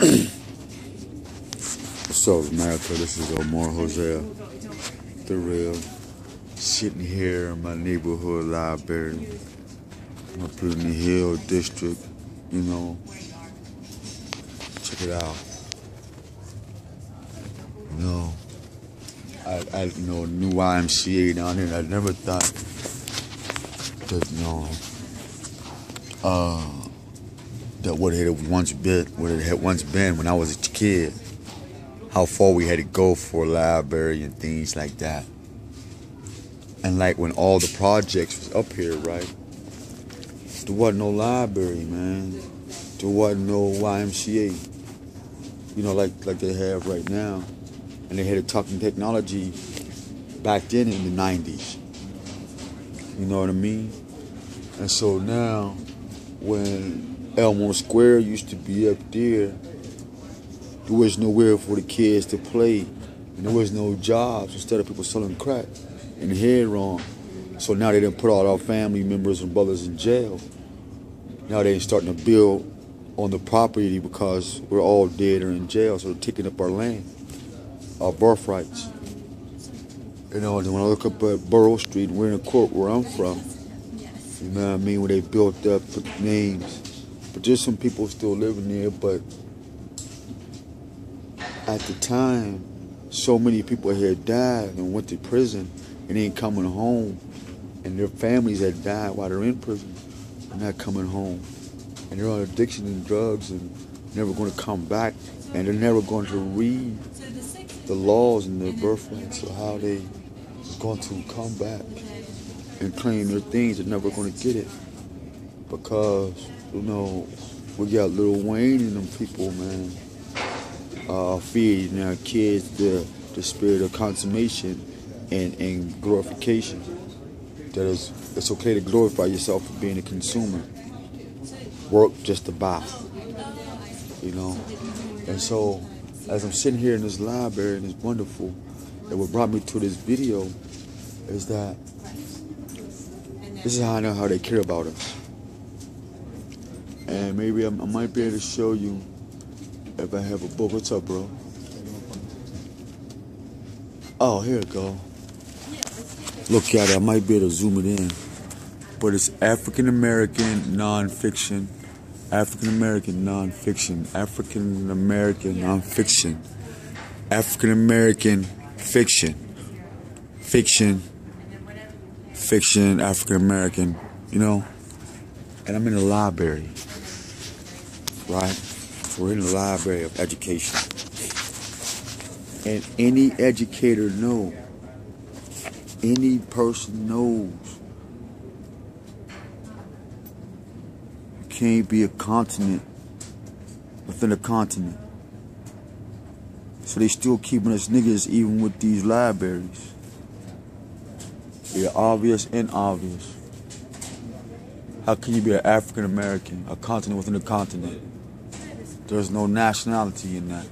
What's up, America? This is Omar Hosea, the real, sitting here in my neighborhood library, up in the Hill District. You know, check it out. You know, I new YMCA down there. I never thought that that what it had once been when I was a kid. How far we had to go for a library and things like that. And like when all the projects was up here, right? There wasn't no library, man. There wasn't no YMCA. You know, like they have right now. And they had a talking technology back then in the 90s. You know what I mean? And so now, when Elmore Square used to be up there, there was nowhere for the kids to play, and there was no jobs. Instead of people selling crack and heroin. So now they done put all our family members and brothers in jail. Now they starting to build on the property because we're all dead or in jail, so they're taking up our land, our birthrights. You know, and when I look up at Borough Street, we're in a court where I'm from. You know what I mean? Where they built up, put names. But there's some people still living there, but at the time, so many people had died and went to prison and ain't coming home. And their families had died while they're in prison and not coming home. And they're on addiction and drugs and never going to come back. And they're never going to read the laws in their birthrights or how they going to come back and claim their things. They're never going to get it. Because, you know, we got Lil Wayne and them people, man. Feeding our kids the spirit of consummation and glorification. That is, it's okay to glorify yourself for being a consumer. Work just to buy. You know? And so, as I'm sitting here in this library and it's wonderful, and what brought me to this video is that this is how I know how they care about us. And maybe I might be able to show you if I have a book. What's up, bro? Oh, here it go. Look at it. I might be able to zoom it in. But it's African American nonfiction. African American nonfiction. African American nonfiction. African American fiction. Fiction. Fiction. African American. You know? And I'm in the library. Right? We're in the library of education. And any educator knows, any person knows, you can't be a continent within a continent. So they still keeping us niggas even with these libraries. They're obvious and obvious. How can you be an African American, a continent within a continent? There's no nationality in that.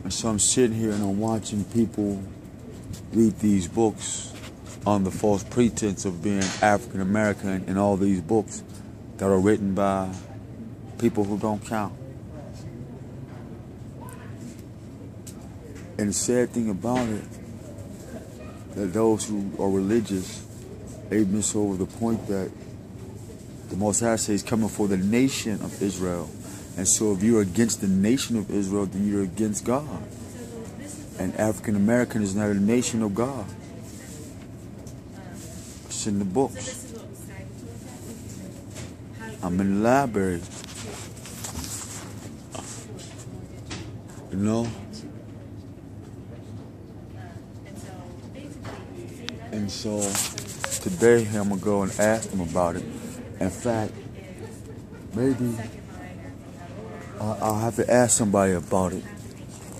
And so I'm sitting here and I'm watching people read these books on the false pretense of being African American, and all these books that are written by people who don't count. And the sad thing about it, that those who are religious, they miss over the point that the Most High says coming for the nation of Israel. And so if you're against the nation of Israel, then you're against God. And African American is not a nation of God. It's in the books. I'm in the library. You know? And so today I'm going to go and ask them about it. In fact, maybe I'll have to ask somebody about it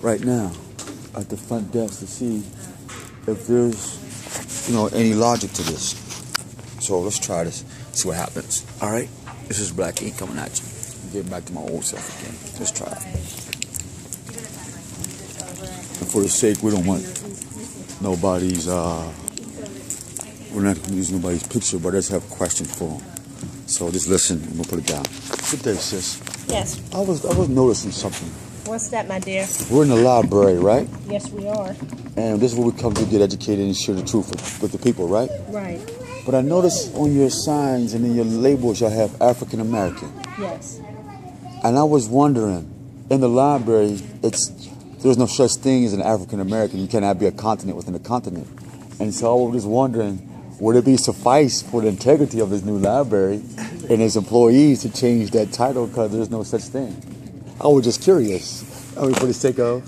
right now at the front desk to see if there's, any logic to this. So let's try this, see what happens. All right? This is Black Ink coming at you. I'm getting back to my old self again. Let's try it. And for the sake, we don't want nobody's, we're not going to use nobody's picture, but let's have questions for them. So just listen, I'm going to put it down. Good day, sis. Yes. I was noticing something. What's that, my dear? We're in the library, right? Yes, we are. And this is where we come to get educated and share the truth with the people, right? Right. But I noticed on your signs and in your labels, y'all have African American. Yes. And I was wondering, in the library, there's no such thing as an African American. You cannot be a continent within a continent. And so I was just wondering, would it be suffice for the integrity of this new library and its employees to change that title because there's no such thing? I was just curious. I mean, for the sake of.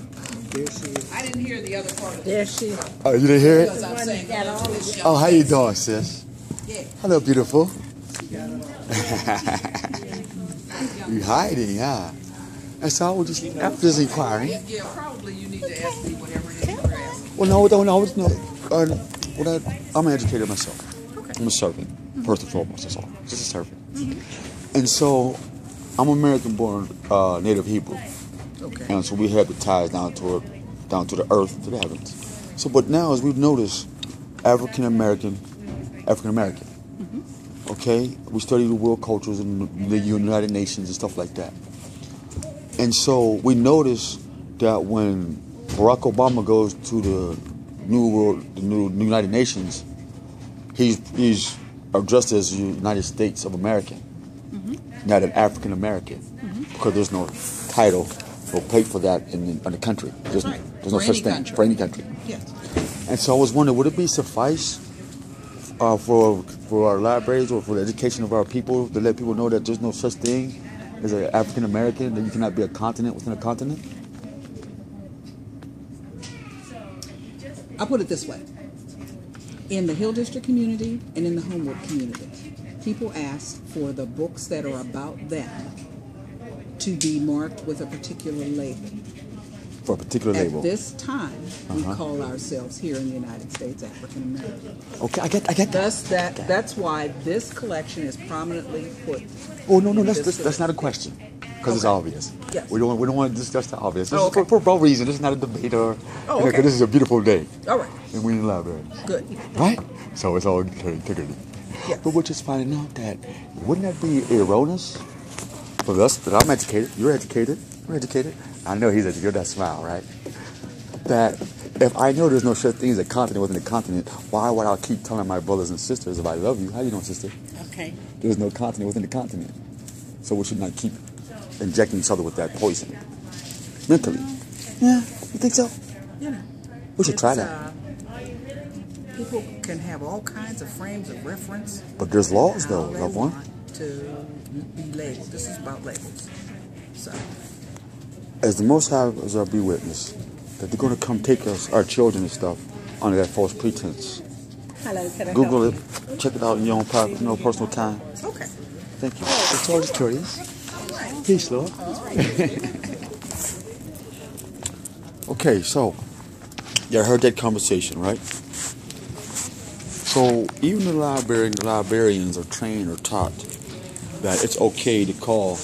There she is. I didn't hear the other part of it. There she is. Oh, you didn't hear it? Because I'm saying, Oh, how you doing, sis? yeah. Hello, beautiful. You hiding, yeah. And so I was just after this inquiry. Yeah, probably you need to ask me whatever it is you're asking. Well, I'm an educator myself. Okay. I'm a servant, first and foremost. That's all. Just a servant. And so I'm American-born native Hebrew. Okay. And so we have the ties down to the earth, to the heavens. So, but now, as we've noticed, African American. Okay, we study the world cultures and the United Nations and stuff like that. And so we notice that when Barack Obama goes to the new United Nations, he's addressed as the United States of America, not an African American, because there's no title or plate for that in the country. There's no such thing for any country. Yes. And so I was wondering, would it be suffice for our libraries or for the education of our people to let people know that there's no such thing as an African American, that you cannot be a continent within a continent? I'll put it this way. In the Hill District community and in the Homewood community, people ask for the books that are about them to be marked with a particular label. For a particular label. At this time, we call ourselves here in the United States African American. Okay, I get that. That's why this collection is prominently put. Oh no, that's not a question, because it's obvious. Yes. We don't want to discuss the obvious. This okay. is for both reasons. This is not a debate or. Oh, okay. This is a beautiful day. All right. And we're in the library. Good. Right. So it's all integrity. Yes. But we're just finding out that wouldn't that be erroneous for us? That I'm educated. You're educated. We're educated. I know he's educated. That smile, right? That if I know there's no such thing as a continent within a continent, why would I keep telling my brothers and sisters if I love you? How you doing, sister? Okay. There's no continent within the continent. So we should not keep injecting each other with that poison. Mentally. Yeah, you think so? You know. We should try that. People can have all kinds of frames of reference. But there's laws, how though, they loved one. want to be labeled. This is about labels. So. As the Most High as our be witness, that they're going to come take us, our children and stuff, under that false pretense. Hello, can I Google help it, check it out in your own personal time. Okay. Thank you. It's always curious. Peace, Lord. Okay, so you heard that conversation, right? So even the librarians are trained or taught that it's okay to call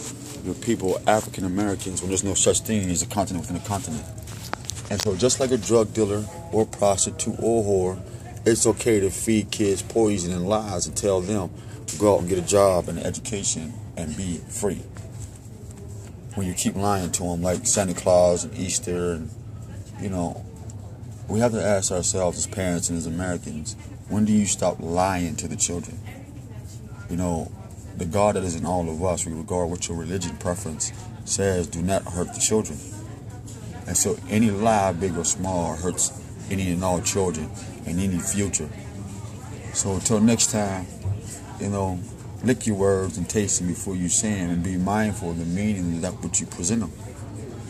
your people African Americans when there's no such thing as a continent within a continent. And so just like a drug dealer or prostitute or whore, it's okay to feed kids poison and lies and tell them to go out and get a job and an education and be free. When you keep lying to them like Santa Claus and Easter, and you know, we have to ask ourselves as parents and as Americans, when do you stop lying to the children? You know, the God that is in all of us, regard what your religion preference says, do not hurt the children. And so any lie, big or small, hurts any and all children and any future. So until next time, you know, lick your words and taste them before you say them, and be mindful of the meaning of that which you present them.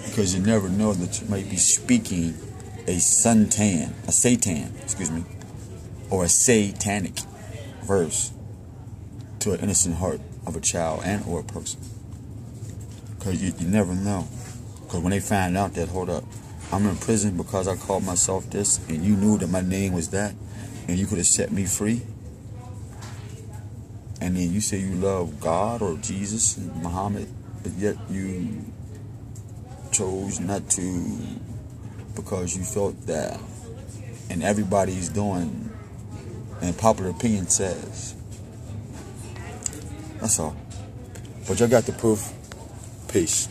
Because you never know that you might be speaking a satanic or a satanic verse to an innocent heart of a child and or a person. Because you never know. Because when they find out that, hold up, I'm in prison because I called myself this, and you knew that my name was that, and you could have set me free, and then you say you love God or Jesus and Muhammad, but yet you chose not to because you felt that, and everybody's doing, and popular opinion says. That's all. But y'all got the proof. Peace.